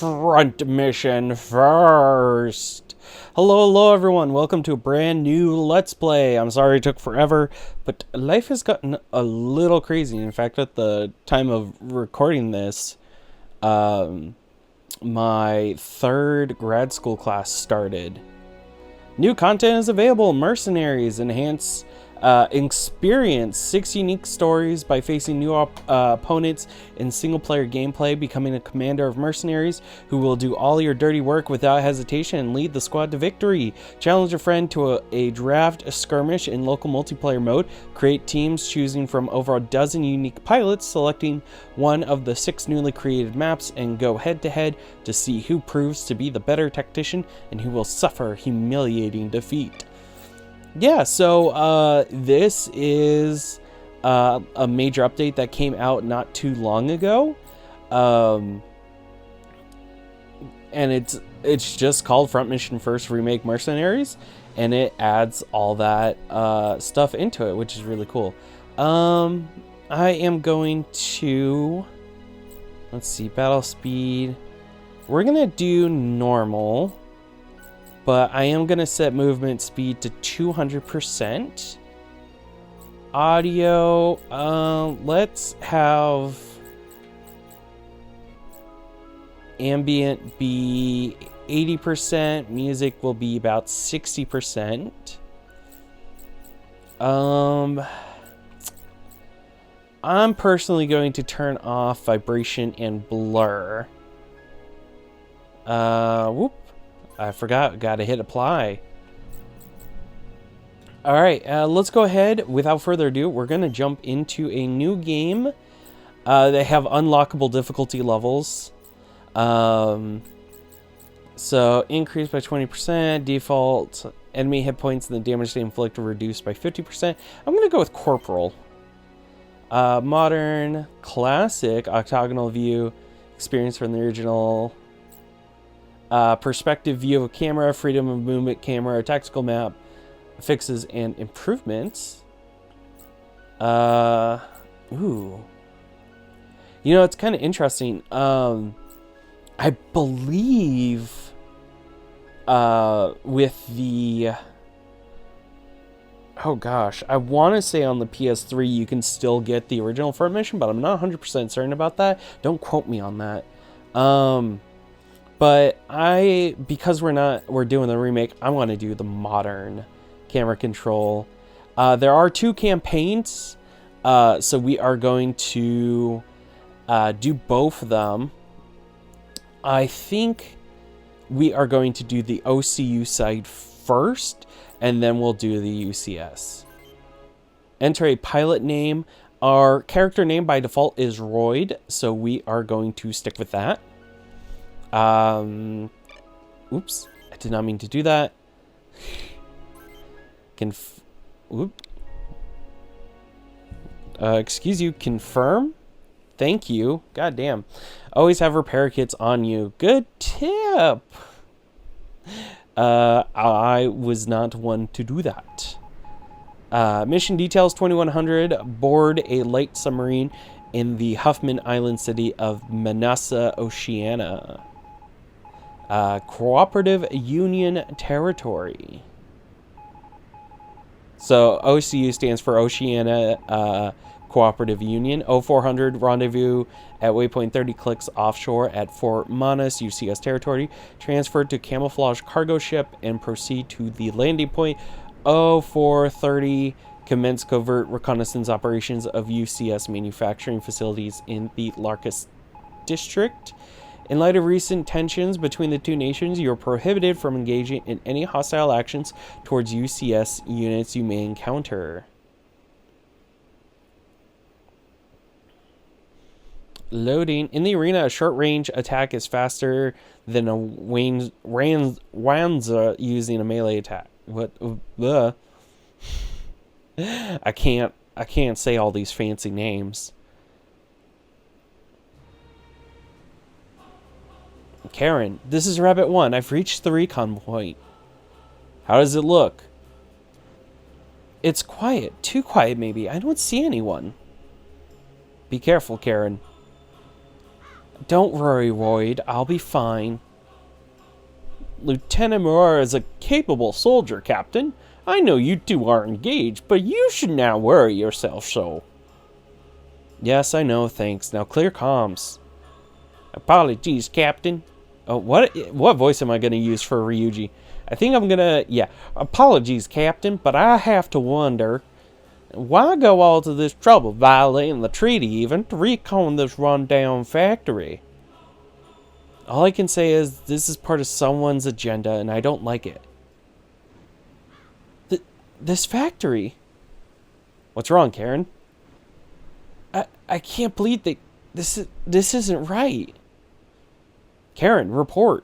front mission first. Hello everyone. Welcome to a brand new Let's Play. I'm sorry it took forever, but life has gotten a little crazy. In fact, at the time of recording this, my third grad school class started. New content is available. Mercenaries enhance experience 6 unique stories by facing new opponents in single-player gameplay, becoming a commander of mercenaries who will do all your dirty work without hesitation and lead the squad to victory. Challenge a friend to a draft skirmish in local multiplayer mode. Create teams choosing from over a dozen unique pilots, selecting one of the 6 newly created maps, and go head-to-head to see who proves to be the better tactician and who will suffer humiliating defeat. Yeah, so this is a major update that came out not too long ago, and it's just called Front Mission First Remake Mercenaries, and it adds all that stuff into it, which is really cool. I am going to, let's see, battle speed. We're gonna do normal. But I am going to set movement speed to 200%. Audio, let's have ambient be 80%. Music will be about 60%. I'm personally going to turn off vibration and blur. Whoop. I forgot, gotta hit apply. Alright, let's go ahead. Without further ado, we're gonna jump into a new game. They have unlockable difficulty levels. So, increased by 20%, default, enemy hit points and the damage they inflict are reduced by 50%. I'm gonna go with Corporal. Modern, classic, octagonal view, experience from the original. Perspective view of a camera, freedom of movement camera, tactical map, fixes and improvements. Ooh. You know, it's kind of interesting. I believe with the... Oh gosh, I want to say on the PS3 you can still get the original Front Mission, but I'm not 100% certain about that. Don't quote me on that. But because we're doing the remake, I want to do the modern camera control. There are 2 campaigns, so we are going to do both of them. I think we are going to do the OCU side first, and then we'll do the UCS. Enter a pilot name. Our character name by default is Royd, so we are going to stick with that. Oops, I did not mean to do that. Excuse you, confirm? Thank you. God damn. Always have repair kits on you. Good tip. I was not one to do that. Mission details 2100. Board a light submarine in the Huffman Island city of Manassa, Oceania. Cooperative Union Territory. So OCU stands for Oceania Cooperative Union. 0400 rendezvous at waypoint 30 clicks offshore at Fort Manus, UCS territory. Transferred to camouflage cargo ship and proceed to the landing point. 0430 commence covert reconnaissance operations of UCS manufacturing facilities in the Larkus district. In light of recent tensions between the 2 nations, you are prohibited from engaging in any hostile actions towards UCS units you may encounter. Loading. In the arena, a short-range attack is faster than a Wanzer using a melee attack. What? I can't say all these fancy names. Karen, this is Rabbit 1. I've reached the recon point. How does it look? It's quiet. Too quiet, maybe. I don't see anyone. Be careful, Karen. Don't worry, Royd. I'll be fine. Lieutenant Moore is a capable soldier, Captain. I know you two are engaged, but you should not worry yourself so. Yes, I know, thanks. Now clear comms. Apologies, Captain. Oh, what voice am I going to use for Ryuji? I think I'm going to... Yeah. Apologies, Captain, but I have to wonder... Why go all to this trouble, violating the treaty even, to recon this rundown factory? All I can say is, this is part of someone's agenda, and I don't like it. This factory? What's wrong, Karen? I can't believe that this isn't right. Karen, report.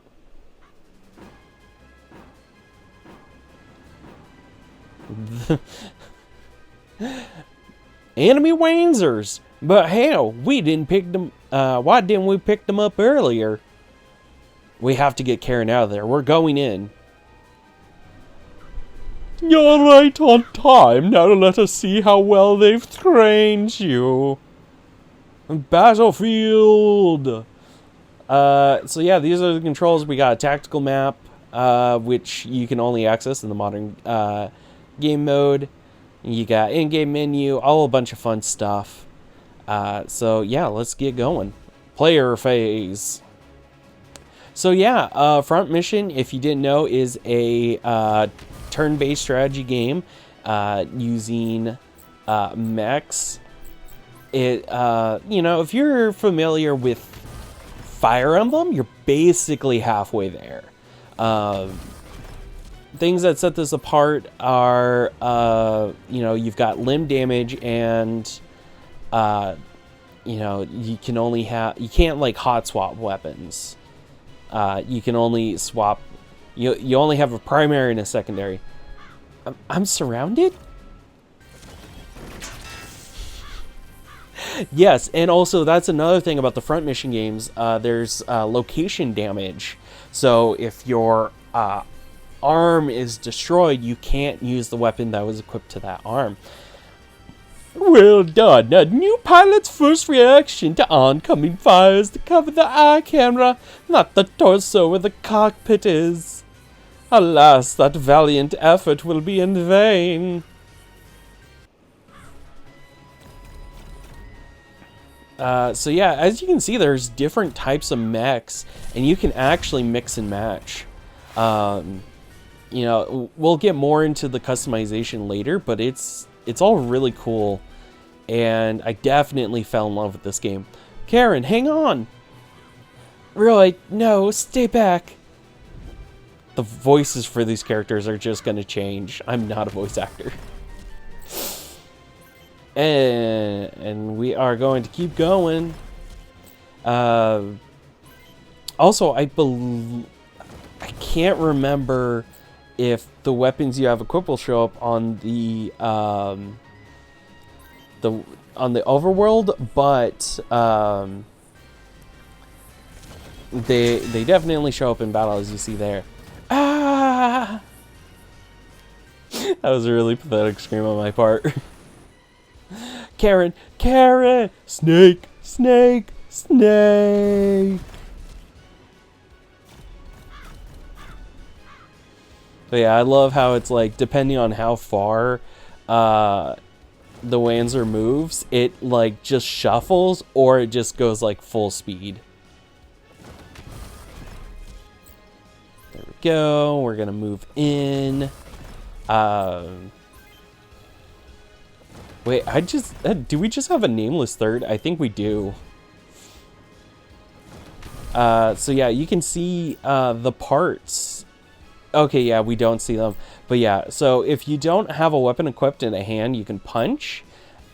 Enemy Wanzers! But hell, we didn't pick them. Why didn't we pick them up earlier? We have to get Karen out of there. We're going in. You're right on time. Now let us see how well they've trained you. Battlefield. So yeah, these are the controls. We got a tactical map, which you can only access in the modern game mode. You got in-game menu, all a bunch of fun stuff. So yeah, let's get going. Player phase. So yeah, Front Mission, if you didn't know, is a turn-based strategy game using mechs. It you know, if you're familiar with Fire Emblem, you're basically halfway there. Things that set this apart are, you know, you've got limb damage and, you know, you can't like hot swap weapons. You can only swap, you only have a primary and a secondary. I'm surrounded? Yes, and also that's another thing about the Front Mission games. There's location damage. So if your arm is destroyed, you can't use the weapon that was equipped to that arm. Well done. A new pilot's first reaction to oncoming fire is to cover the eye camera, not the torso where the cockpit is. Alas, that valiant effort will be in vain. So yeah, as you can see, there's different types of mechs, and you can actually mix and match. You know, we'll get more into the customization later, but it's all really cool, and I definitely fell in love with this game. Karen, hang on! Roy, no, stay back! The voices for these characters are just gonna change. I'm not a voice actor. And we are going to keep going. Also, I can't remember if the weapons you have equipped will show up on the overworld, but they definitely show up in battle, as you see there. Ah! That was a really pathetic scream on my part. Karen! Karen! Snake! Snake! Snake! But yeah, I love how it's like, depending on how far the Wanzer moves, it like just shuffles or it just goes like full speed. There we go. We're gonna move in. Wait, do we just have a nameless third? I think we do. So yeah, you can see the parts. Okay, yeah, we don't see them. But yeah, so if you don't have a weapon equipped in a hand, you can punch,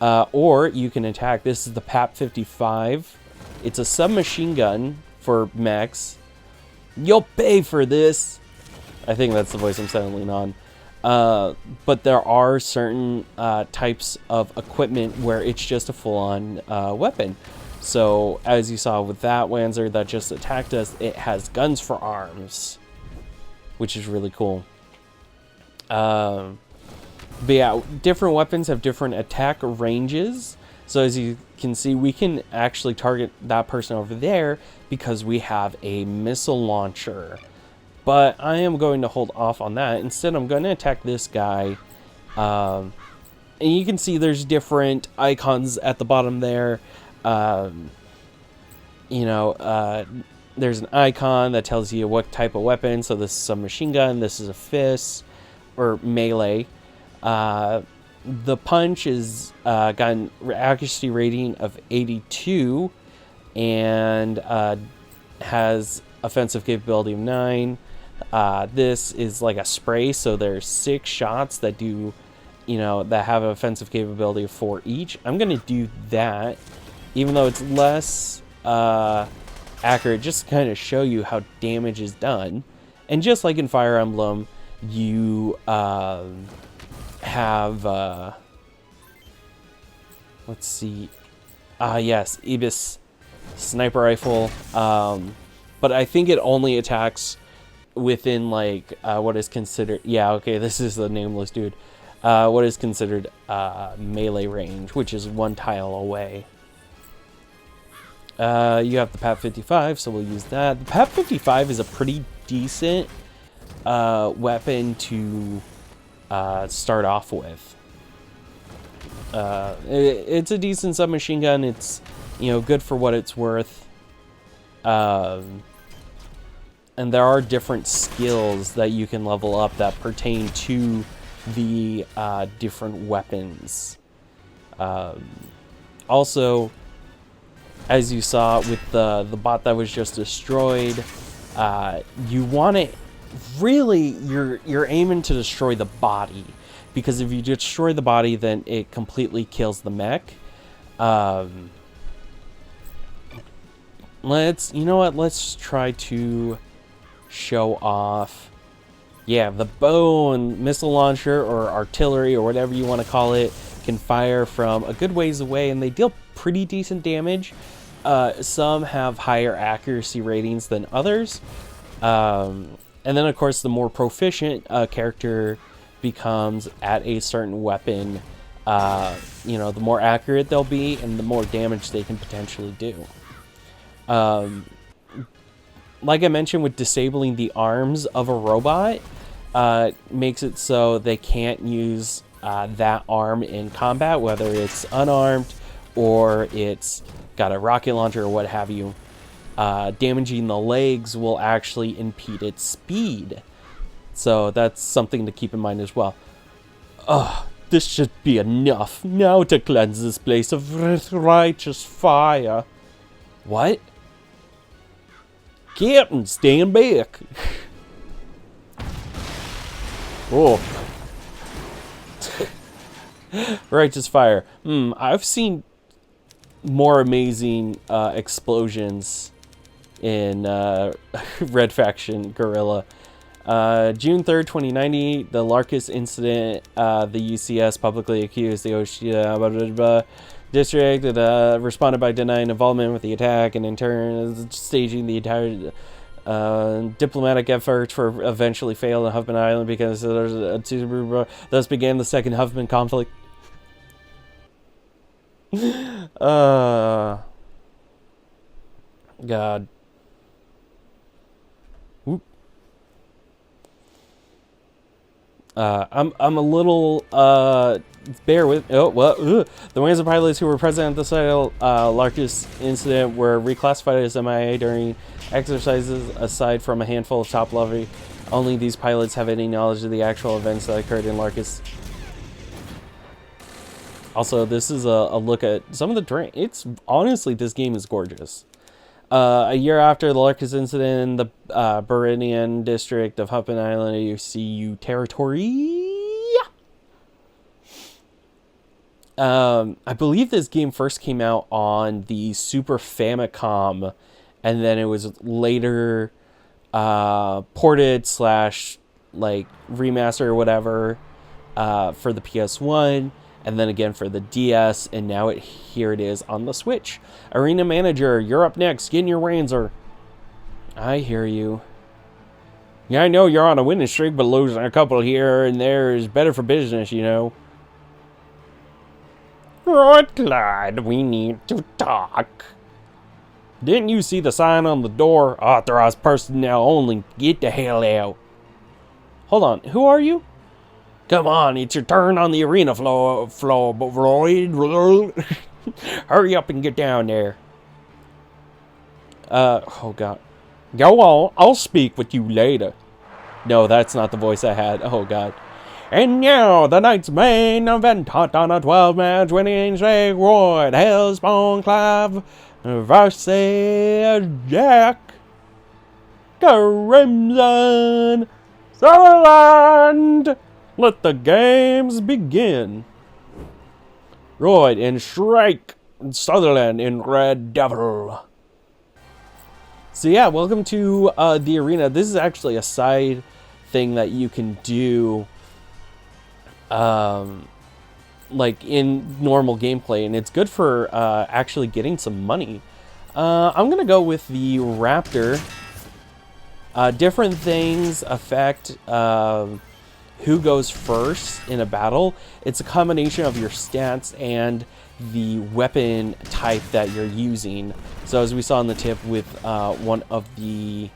or you can attack. This is the PAP 55. It's a submachine gun for mechs. You'll pay for this. I think that's the voice I'm settling on. But there are certain types of equipment where it's just a full-on weapon. So, as you saw with that Wanzer that just attacked us, it has guns for arms, which is really cool. But yeah, different weapons have different attack ranges. So as you can see, we can actually target that person over there because we have a missile launcher. But I am going to hold off on that. Instead, I'm going to attack this guy. And you can see there's different icons at the bottom there. There's an icon that tells you what type of weapon. So this is a machine gun. This is a fist or melee. The punch is got an accuracy rating of 82 and has offensive capability of 9. This is like a spray, so there's 6 shots that do, that have an offensive capability of 4 each. I'm gonna do that, even though it's less accurate, just to kind of show you how damage is done. And just like in Fire Emblem, you have let's see, yes, Ibis sniper rifle, but I think it only attacks within like what is considered, this is the nameless dude, what is considered melee range, which is 1 tile away. You have the PAP 55, so we'll use that. The PAP 55 is a pretty decent weapon to start off with. It's a decent submachine gun. It's good for what it's worth. And there are different skills that you can level up that pertain to the different weapons. Also, as you saw with the bot that was just destroyed, you want to really, you're aiming to destroy the body, because if you destroy the body, then it completely kills the mech. Let's try to show off, the bow and missile launcher or artillery or whatever you want to call it can fire from a good ways away, and they deal pretty decent damage. Some have higher accuracy ratings than others. And then, of course, the more proficient character becomes at a certain weapon, the more accurate they'll be and the more damage they can potentially do. Like I mentioned, with disabling the arms of a robot, makes it so they can't use that arm in combat, whether it's unarmed or it's got a rocket launcher or what have you. Damaging the legs will actually impede its speed. So that's something to keep in mind as well. This should be enough. Now to cleanse this place of righteous fire. What? Captain, stand back. Oh. Righteous fire. I've seen more amazing explosions in Red Faction Guerrilla. June 3rd, 2090, the Larkus incident, the UCS publicly accused the Oshida district and responded by denying involvement with the attack, and in turn staging the entire diplomatic effort for eventually failed on Huffman Island because thus began the second Huffman conflict. God. Whoop. I'm a little bear with the Wanzer pilots who were present at the site of Larkus incident were reclassified as MIA during exercises. Aside from a handful of top level, only these pilots have any knowledge of the actual events that occurred in Larkus. Also, this is a look at some of the terrain. It's honestly, this game is gorgeous. A year after the Larkus incident in the Berenian district of Huffman Island, UCU territory. I believe this game first came out on the Super Famicom, and then it was later ported / like remaster or whatever for the PS1. And then again for the DS, and now here it is on the Switch. Arena Manager, you're up next. Get in your Wanzer. I hear you. Yeah, I know you're on a winning streak, but losing a couple here and there is better for business, you know. Right, Clyde, we need to talk. Didn't you see the sign on the door? Authorized personnel only. Get the hell out. Hold on, who are you? Come on, it's your turn on the arena floor, Royd. Hurry up and get down there. Oh god. Go on, I'll speak with you later. No, that's not the voice I had. Oh god. And now, the night's main event, hot on a 12-match winning streak, Royd, Hellspawn Clive versus Jack Crimson Sutherland. Let the games begin. Royd in Shrike, Sutherland in Red Devil. So yeah, welcome to the arena. This is actually a side thing that you can do like in normal gameplay, and it's good for actually getting some money. I'm gonna go with the Raptor. Different things affect who goes first in a battle. It's a combination of your stats and the weapon type that you're using. So as we saw in the tip with one of the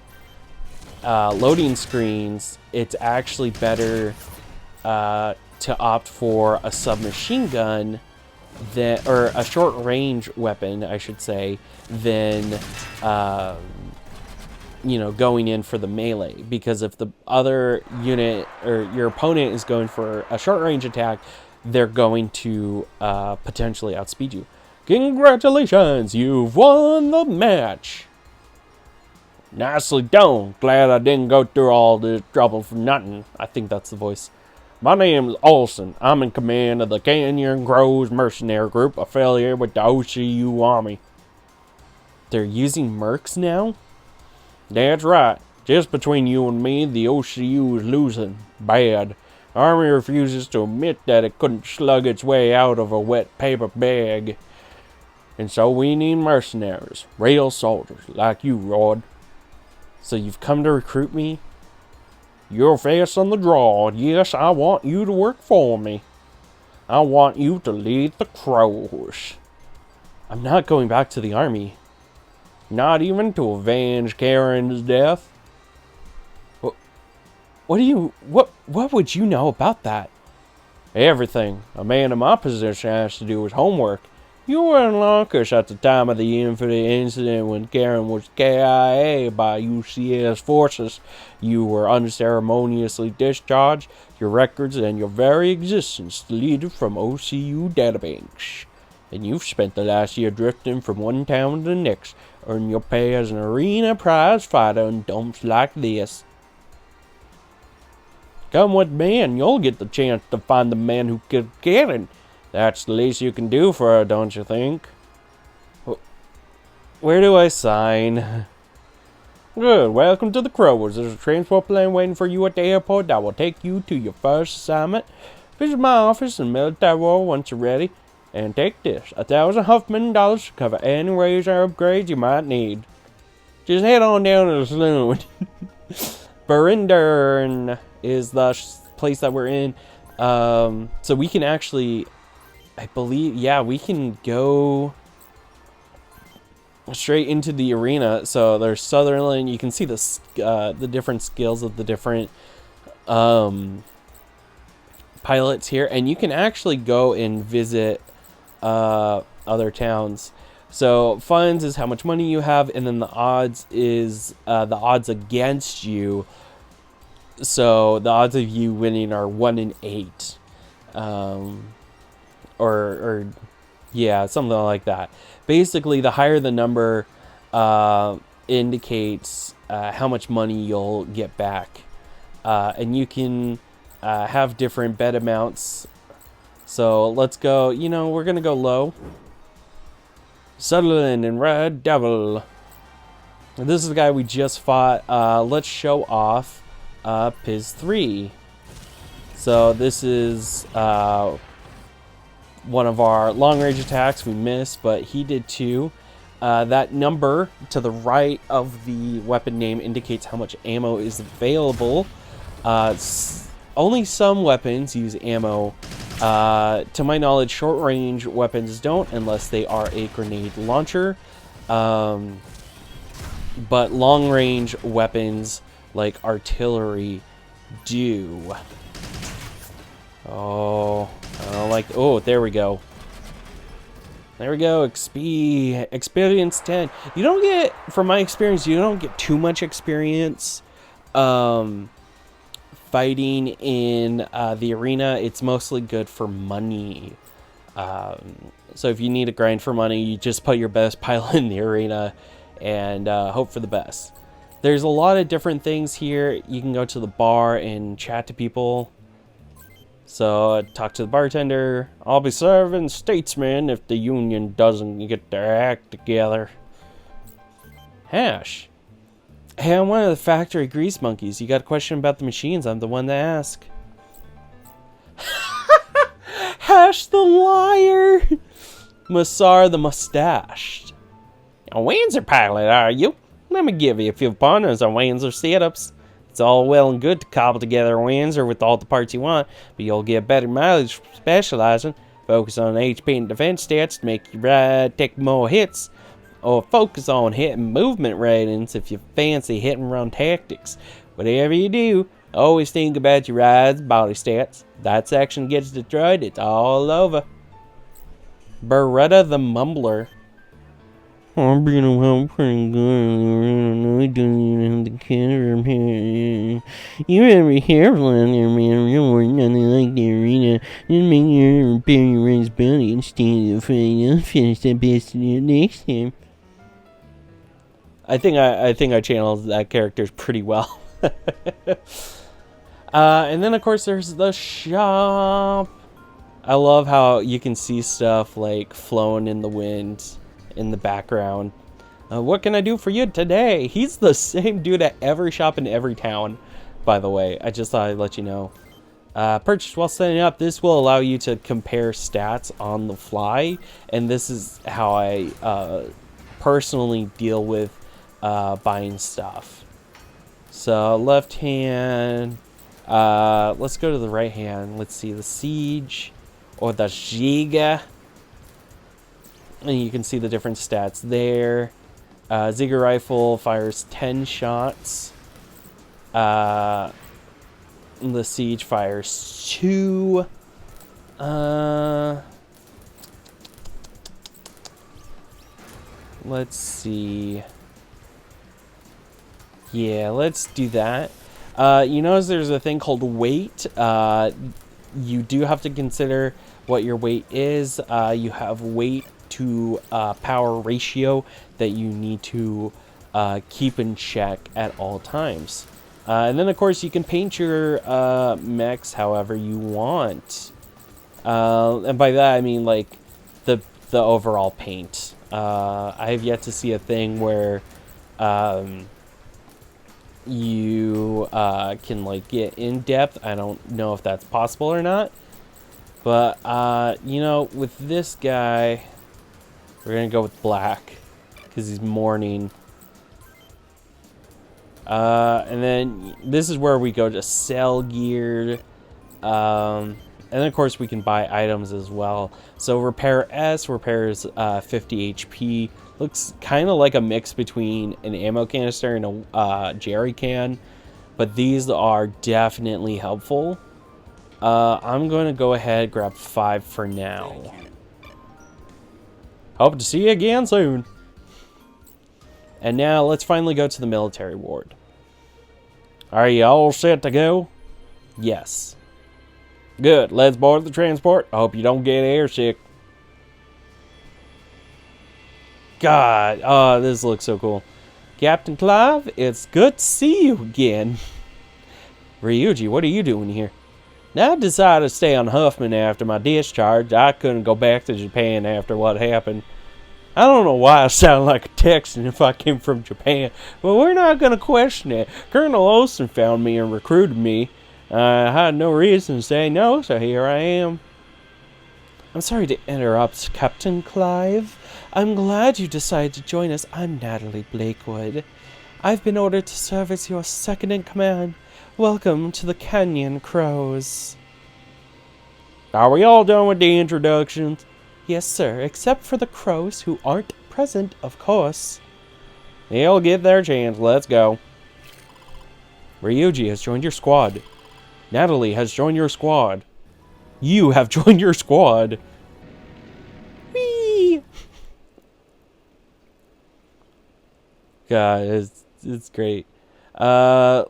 loading screens, it's actually better to opt for a submachine gun than, or a short range weapon, I should say, than you know, going in for the melee. Because if the other unit or your opponent is going for a short range attack, they're going to potentially outspeed you. Congratulations, you've won the match. Nicely done. Glad I didn't go through all this trouble for nothing. I think that's the voice. My name is Olson. I'm in command of the Canyon Groves Mercenary Group, affiliated with the OCU Army. They're using mercs now? That's right. Just between you and me, the OCU is losing bad. Army refuses to admit that it couldn't slug its way out of a wet paper bag. And so we need mercenaries, real soldiers, like you, Rod. So you've come to recruit me? You're fast on the draw. Yes, I want you to work for me. I want you to lead the Crows. I'm not going back to the army. Not even to avenge Karen's death? What would you know about that? Everything. A man in my position has to do his homework. You were in Locus at the time of the incident when Karen was KIA by UCS forces. You were unceremoniously discharged. Your records and your very existence deleted from OCU databanks. And you've spent the last year drifting from one town to the next, earning your pay as an arena prize fighter in dumps like this. Come with me and you'll get the chance to find the man who killed Karen. That's the least you can do for her, don't you think? Where do I sign? Good, welcome to the Crows. There's a transport plane waiting for you at the airport that will take you to your first assignment. Visit my office in Military World once you're ready. And take this, $1,000 Huffman dollars to cover any raise or upgrades you might need. Just head on down to the saloon. Berendern is the place that we're in. So we can actually, I believe, yeah, we can go straight into the arena. So there's Sutherland. You can see the different skills of the different pilots here, and you can actually go and visit other towns. So funds is how much money you have, and then the odds is the odds against you. So the odds of you winning are 1 in 8, or yeah, something like that. Basically, the higher the number indicates how much money you'll get back, and you can have different bet amounts. So let's go, you know, we're gonna go low. Sutherland and Red Devil. And this is the guy we just fought. Let's show off Piz 3. So this is one of our long range attacks. We missed, but he did too. That number to the right of the weapon name indicates how much ammo is available. Only some weapons use ammo To my knowledge, short-range weapons don't, unless they are a grenade launcher. But long-range weapons, like artillery, do. Oh, I don't like... Oh, there we go. There we go, experience 10. You don't get, from my experience, you don't get too much experience fighting in the arena. It's mostly good for money. So if you need to grind for money, you just put your best pilot in the arena and hope for the best. There's a lot of different things here. You can go to the bar and chat to people. So talk to the bartender. I'll be serving statesmen if the union doesn't get their act together. Hash. Hey, I'm one of the factory grease monkeys. You got a question about the machines? I'm the one to ask. Hash the liar. Masar the mustached. A Wanzer pilot, are you? Let me give you a few pointers on Wanzer setups. It's all well and good to cobble together a Wanzer with all the parts you want, but you'll get better mileage from specializing. Focus on HP and defense stats to make your ride take more hits, or focus on hitting movement ratings if you fancy hit and run tactics. Whatever you do, always think about your ride's body stats. If that section gets destroyed, it's all over. Beretta the Mumbler. I'm being well pretty good. I don't even have the camera here. You ever hear one there, man? You're nothing like the arena. Just make your bury your raised belly and stand up for it. I'll finish that best next time. I think I channeled that character pretty well. And then of course there's the shop. I love how you can see stuff like flowing in the wind in the background. What can I do for you today? He's the same dude at every shop in every town, by the way. I just thought I'd let you know. Purchase while setting up. This will allow you to compare stats on the fly, and this is how I personally deal with buying stuff. So left hand, let's go to the right hand. Let's see, the Siege or the Giga. And you can see the different stats there. Ziegler rifle fires 10 shots. The Siege fires 2. Let's see. Yeah, let's do that. You notice there's a thing called weight. You do have to consider what your weight is. You have weight to power ratio that you need to keep in check at all times. And then of course you can paint your mechs however you want. And by that I mean like the overall paint. I have yet to see a thing where you can like get in depth. I don't know if that's possible or not. But you know, with this guy, we're gonna go with black because he's mourning. And then this is where we go to sell gear. And then of course we can buy items as well. So repair S repairs 50 HP. Looks kind of like a mix between an ammo canister and a jerry can, but these are definitely helpful. I'm going to go ahead grab 5 for now. Hope to see you again soon. And now let's finally go to the military ward. Are you all set to go? Yes. Good. Let's board the transport. I hope you don't get airsick. God, oh, this looks so cool. Captain Clive, it's good to see you again. Ryuji, what are you doing here? I decided to stay on Huffman after my discharge. I couldn't go back to Japan after what happened. I don't know why I sound like a Texan if I came from Japan, but we're not going to question it. Colonel Olsen found me and recruited me. I had no reason to say no, so here I am. I'm sorry to interrupt, Captain Clive. I'm glad you decided to join us. I'm Natalie Blakewood. I've been ordered to serve as your second in command. Welcome to the Canyon Crows. Are we all done with the introductions? Yes, sir, except for the crows who aren't present, of course. They'll get their chance. Let's go. Ryuji has joined your squad. Natalie has joined your squad. You have joined your squad. Whee! God, it's great.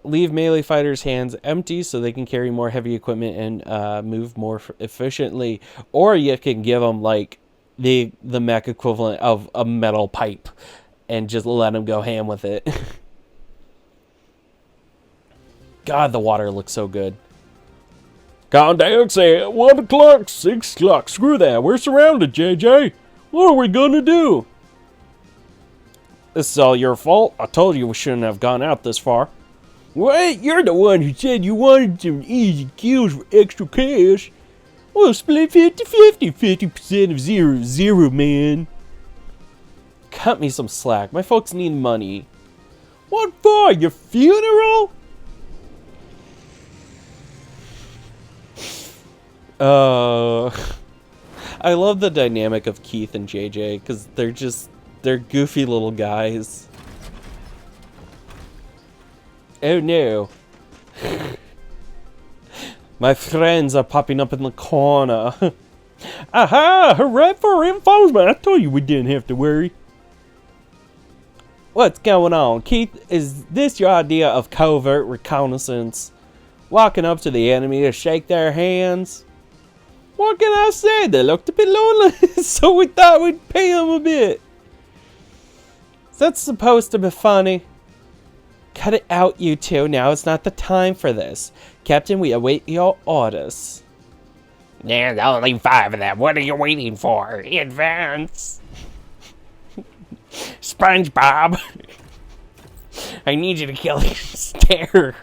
Leave melee fighters' hands empty so they can carry more heavy equipment and move more efficiently. Or you can give them like the mech equivalent of a metal pipe and just let them go ham with it. God, the water looks so good. Contacts at 1 o'clock, 6 o'clock. Screw that. We're surrounded, JJ. What are we gonna do? This is all your fault. I told you we shouldn't have gone out this far. Wait, you're the one who said you wanted some easy kills for extra cash. We'll split 50-50, 50% of 0-0, man. Cut me some slack. My folks need money. What for? Your funeral? I love the dynamic of Keith and JJ because they're goofy little guys. Oh no. My friends are popping up in the corner. Aha! Hooray for reinforcement! I told you we didn't have to worry. What's going on, Keith? Is this your idea of covert reconnaissance? Walking up to the enemy to shake their hands? What can I say? They looked a bit lonely, so we thought we'd pay them a bit. That's supposed to be funny. Cut it out, you two. Now it's not the time for this. Captain, we await your orders. There's only 5 of them. What are you waiting for? Advance. SpongeBob. I need you to kill these terrorists.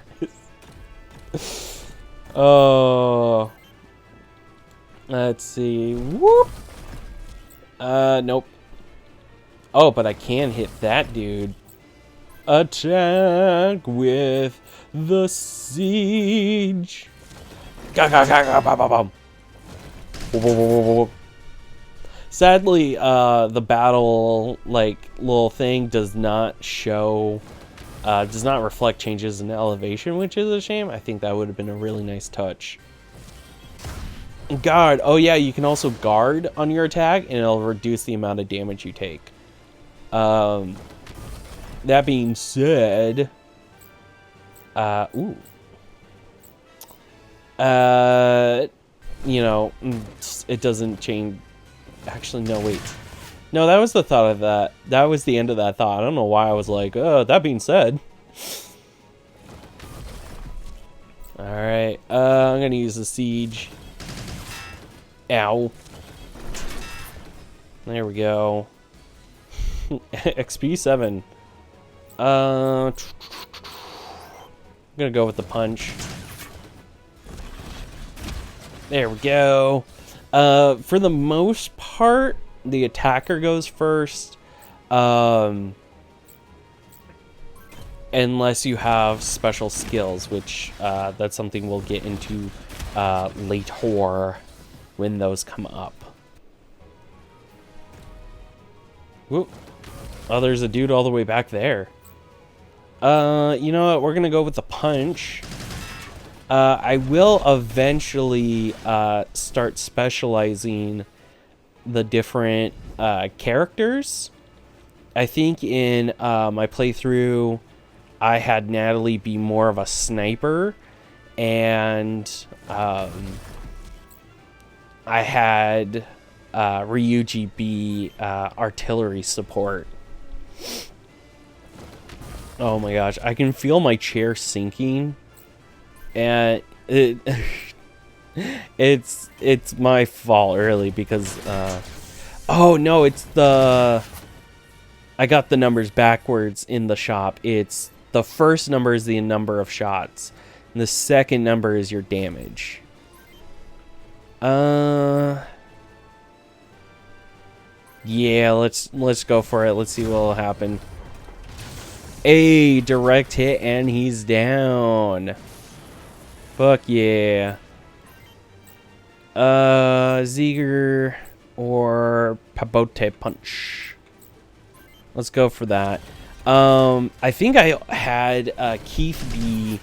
Oh. Let's see. Whoop. Nope. Oh, but I can hit that dude. Attack with the siege. Sadly, the battle, like, little thing does not show, does not reflect changes in elevation, which is a shame. I think that would have been a really nice touch. Guard. Oh yeah, you can also guard on your attack, and it'll reduce the amount of damage you take. That being said, you know, it doesn't change. Actually, no, wait. No, that was the thought of that. That was the end of that thought. I don't know why I was like, that being said. Alright, I'm gonna use the siege. Ow. There we go. XP 7. I'm gonna go with the punch. There we go. For the most part, the attacker goes first. Unless you have special skills, which that's something we'll get into later when those come up. Whoop. Oh, there's a dude all the way back there. You know what? We're gonna go with the punch. I will eventually start specializing the different characters. I think in my playthrough, I had Natalie be more of a sniper, and I had Ryuji be artillery support. Oh my gosh, I can feel my chair sinking, and it's my fault really because oh no, it's I got the numbers backwards in the shop. It's the first number is the number of shots, and the second number is your damage. Yeah, let's go for it. Let's see what'll happen. A direct hit and he's down. Fuck yeah. Ziegler or Pabote Punch. Let's go for that. I think I had Keith be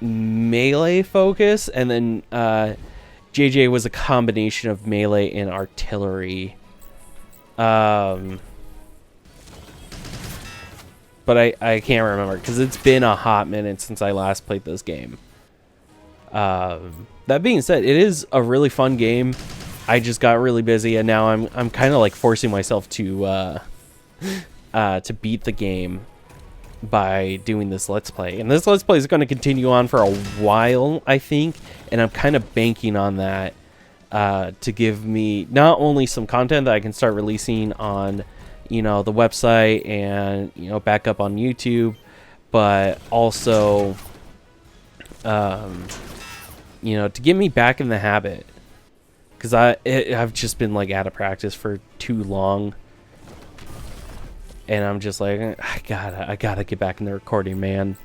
melee focus, and then JJ was a combination of melee and artillery. But I can't remember because it's been a hot minute since I last played this game. That being said, it is a really fun game. I just got really busy, and now I'm kind of like forcing myself to beat the game by doing this Let's Play. And this Let's Play is going to continue on for a while, I think, and I'm kind of banking on that to give me not only some content that I can start releasing on, you know, the website and, you know, back up on YouTube, but also, you know, to get me back in the habit, because I've just been like out of practice for too long. And I'm just like, I gotta get back in the recording, man.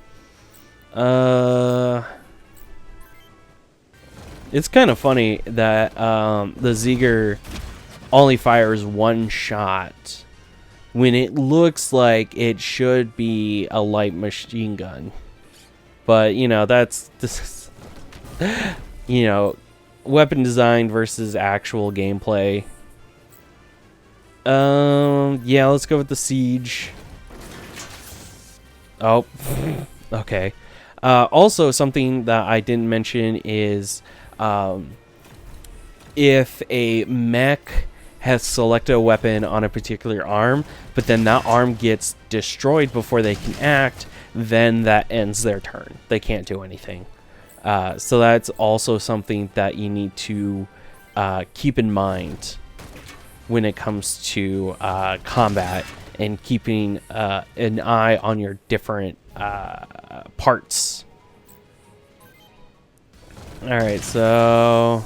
It's kind of funny that the Ziegler only fires one shot when it looks like it should be a light machine gun. But you know, this is, you know, weapon design versus actual gameplay. Yeah, let's go with the siege. Oh, okay. Also, something that I didn't mention is, if a mech has selected a weapon on a particular arm, but then that arm gets destroyed before they can act, then that ends their turn. They can't do anything. So that's also something that you need to keep in mind when it comes to combat and keeping an eye on your different parts. Alright, so...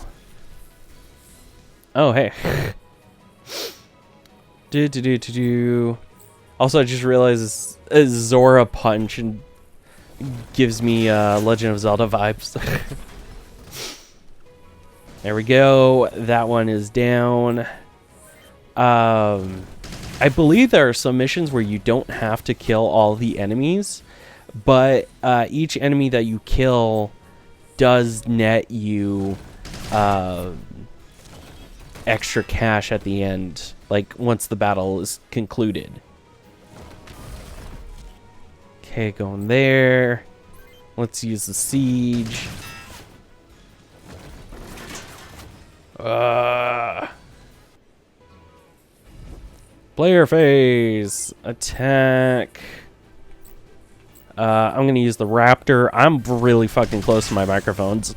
Oh, hey. Also, I just realized it's Zora Punch and gives me Legend of Zelda vibes. There we go. That one is down. I believe there are some missions where you don't have to kill all the enemies, but each enemy that you kill does net you extra cash at the end, like once the battle is concluded. Okay, going there. Let's use the siege. Player phase. Attack. I'm going to use the Raptor. I'm really fucking close to my microphones.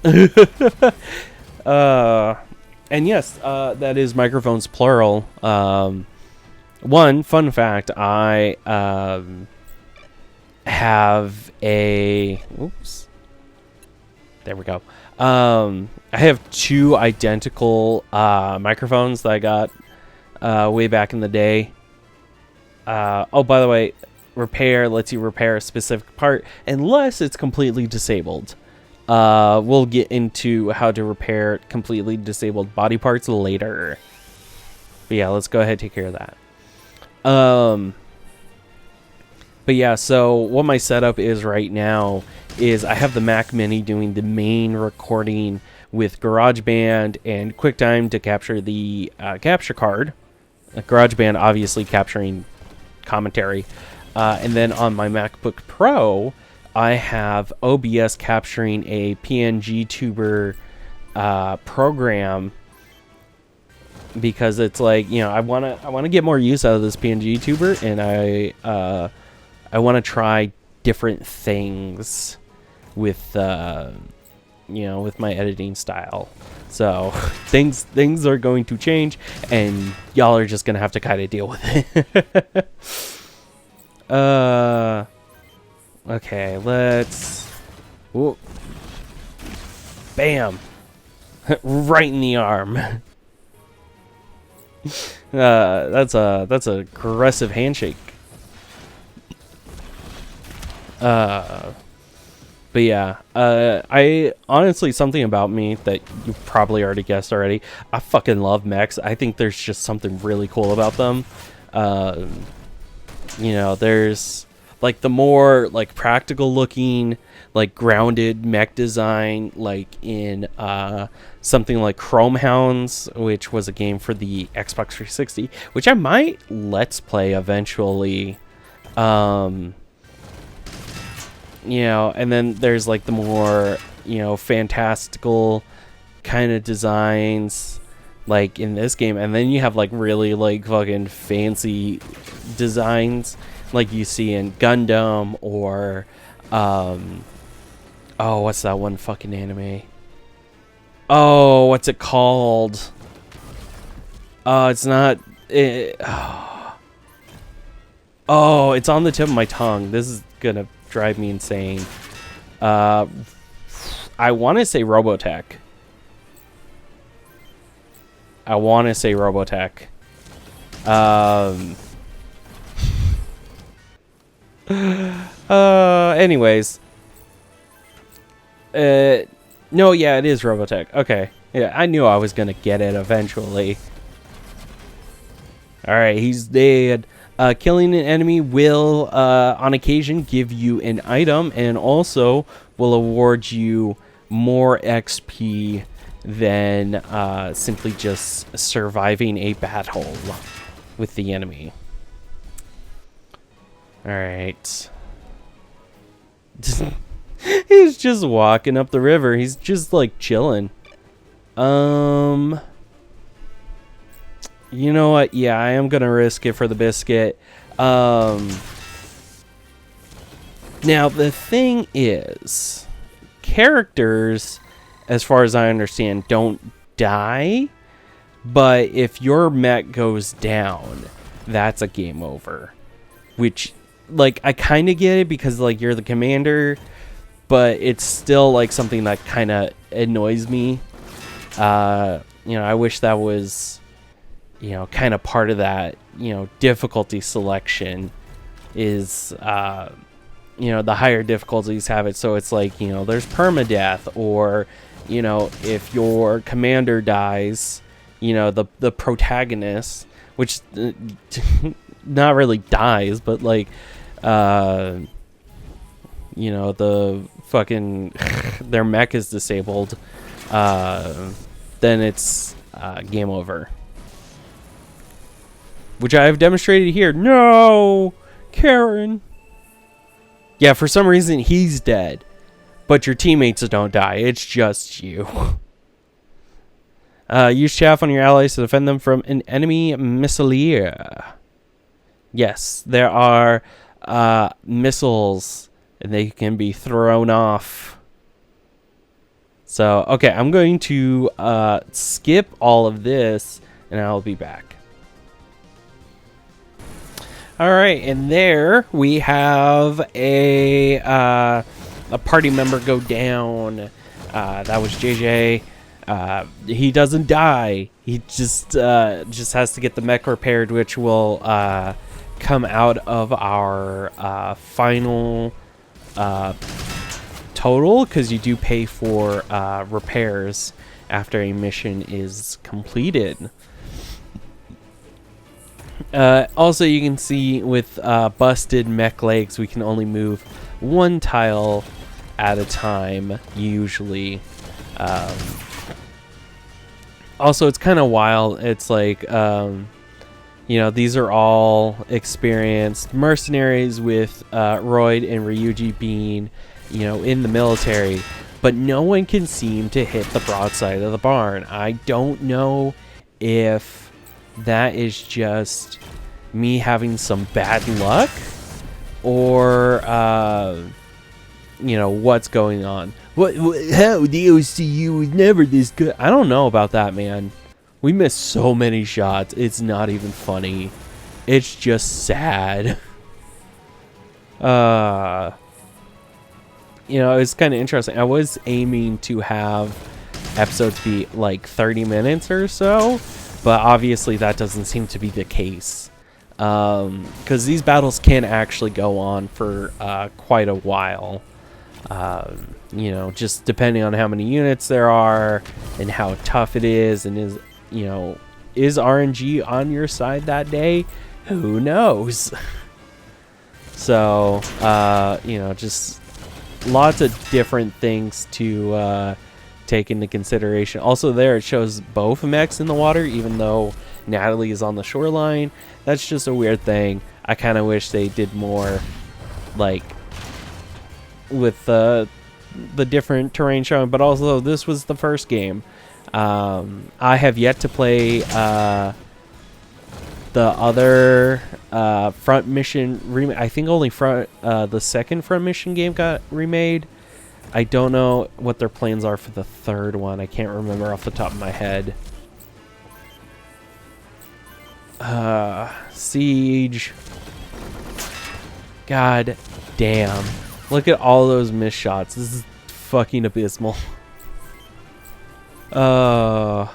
And yes, that is microphones plural. One fun fact, I have a... Oops. There we go. I have two identical microphones that I got way back in the day. Oh, by the way, repair lets you repair a specific part unless it's completely disabled. We'll get into how to repair completely disabled body parts later. But yeah, let's go ahead and take care of that. But yeah, so what my setup is right now is I have the Mac Mini doing the main recording with GarageBand and QuickTime to capture the capture card. GarageBand obviously capturing commentary. And then on my MacBook Pro, I have OBS capturing a PNG tuber program, because it's like, you know, I wanna get more use out of this PNG tuber, and I want to try different things with you know, with my editing style. So things are going to change, and y'all are just gonna have to kind of deal with it. Okay, let's... Whoa. Bam! Right in the arm. That's a aggressive handshake. But But yeah, I honestly, something about me that you probably already guessed already. I fucking love mechs. I think there's just something really cool about them. You know, there's like the more like practical looking, like grounded mech design, like in something like Chrome Hounds, which was a game for the Xbox 360, which I might let's play eventually. You know, and then there's like the more, you know, fantastical kind of designs like in this game, and then you have like really like fucking fancy designs like you see in Gundam or oh, what's that one fucking anime? Oh, what's it called? It's not oh, it's on the tip of my tongue. This is gonna drive me insane. I want to say Robotech. Anyways. No, yeah, it is Robotech. Okay. Yeah, I knew I was gonna get it eventually. Alright, he's dead. Killing an enemy will, on occasion, give you an item and also will award you more XP than simply just surviving a battle with the enemy. Alright. He's just walking up the river. He's just, like, chilling. You know what? Yeah, I am gonna risk it for the biscuit. Now, the thing is, characters, as far as I understand, don't die. But if your mech goes down, that's a game over. Which, like, I kind of get it because, like, you're the commander. But it's still, like, something that kind of annoys me. You know, I wish that was, you know, kind of part of that, you know, difficulty selection is, you know, the higher difficulties have it. So it's like, you know, there's permadeath, or, you know, if your commander dies, you know, the protagonist, which not really dies, but like, you know, the fucking their mech is disabled, then it's game over. Which I have demonstrated here. No! Karen! Yeah, for some reason he's dead. But your teammates don't die. It's just you. Use chaff on your allies to defend them from an enemy missileer. Yes, there are missiles, and they can be thrown off. So, okay, I'm going to skip all of this, and I'll be back. All right, and there we have a party member go down. That was JJ. He doesn't die. He just has to get the mech repaired, which will come out of our final total, because you do pay for repairs after a mission is completed. Also, you can see with busted mech legs, we can only move one tile at a time, usually. Also, it's kind of wild. It's like, you know, these are all experienced mercenaries with Royd and Ryuji being, you know, in the military. But no one can seem to hit the broadside of the barn. I don't know if that is just me having some bad luck, or you know, what's going on. What how the OCU was never this good. I don't know about that, man. We missed so many shots, it's not even funny. It's just sad. You know, it's kind of interesting. I was aiming to have episodes be like 30 minutes or so, but obviously that doesn't seem to be the case, because these battles can actually go on for quite a while. You know, just depending on how many units there are and how tough it is, and is, you know, is RNG on your side that day? Who knows? So, you know, just lots of different things to take into consideration. Also, there it shows both mechs in the water, even though Natalie is on the shoreline. That's just a weird thing. I kind of wish they did more, like, with the different terrain shown. But also, this was the first game. I have yet to play the other front mission remake. I think only the second front mission game got remade. I don't know what their plans are for the third one. I can't remember off the top of my head. Siege. God damn. Look at all those missed shots. This is fucking abysmal. And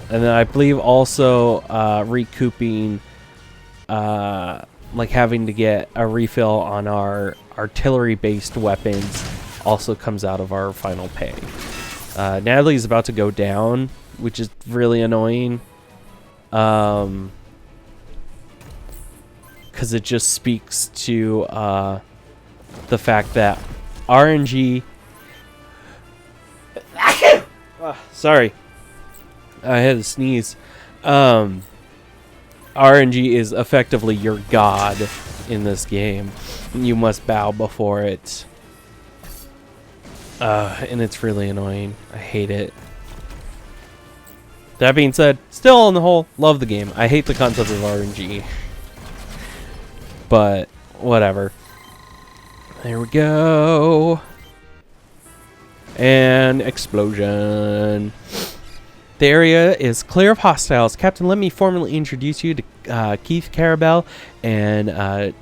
then I believe also recouping, like having to get a refill on our artillery-based weapons also comes out of our final pay. Natalie's about to go down, which is really annoying. Because it just speaks to the fact that RNG... sorry. I had to sneeze. RNG is effectively your god in this game. You must bow before it. And it's really annoying. I hate it. That being said, still on the whole, love the game. I hate the concept of RNG. But, whatever. There we go. And explosion. The area is clear of hostiles. Captain, let me formally introduce you to Keith Carabell and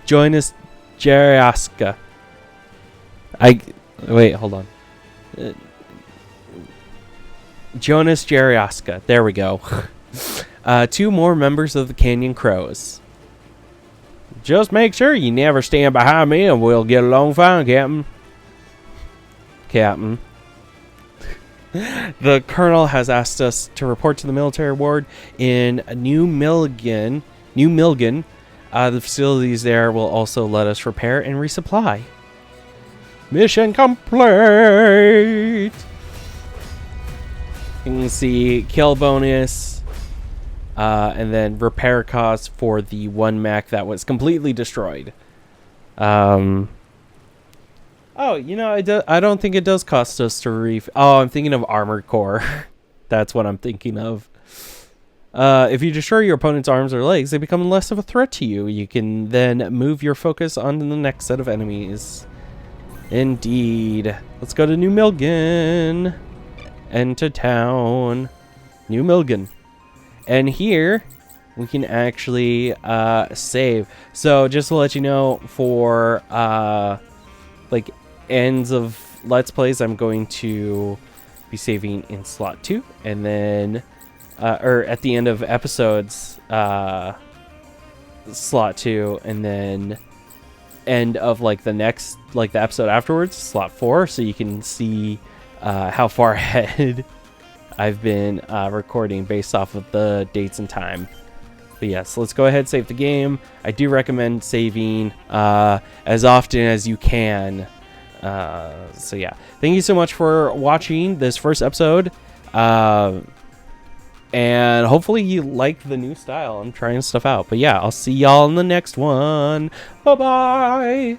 Jonas Jeriaska. Wait, hold on. Jonas Jeriaska. There we go. 2 more members of the Canyon Crows. Just make sure you never stand behind me and we'll get along fine, Captain. Captain. The Colonel has asked us to report to the military ward in New Milgen. The facilities there will also let us repair and resupply. Mission complete! You can see kill bonus, and then repair costs for the one mech that was completely destroyed. Oh, you know, I don't think it does cost us to Oh, I'm thinking of Armored Core. That's what I'm thinking of. If you destroy your opponent's arms or legs, they become less of a threat to you. You can then move your focus on to the next set of enemies. Indeed. Let's go to New Milgen. Enter town. New Milgen. And here, we can actually save. So, just to let you know, for like ends of Let's Plays, I'm going to be saving in slot 2. And then, or at the end of episodes, slot 2. And then end of like the next, like the episode afterwards, slot 4. So you can see how far ahead I've been recording based off of the dates and time. But yes, let's go ahead, save the game. I do recommend saving as often as you can. So yeah, thank you so much for watching this first episode. And hopefully you like the new style. I'm trying stuff out. But yeah, I'll see y'all in the next one. Bye-bye.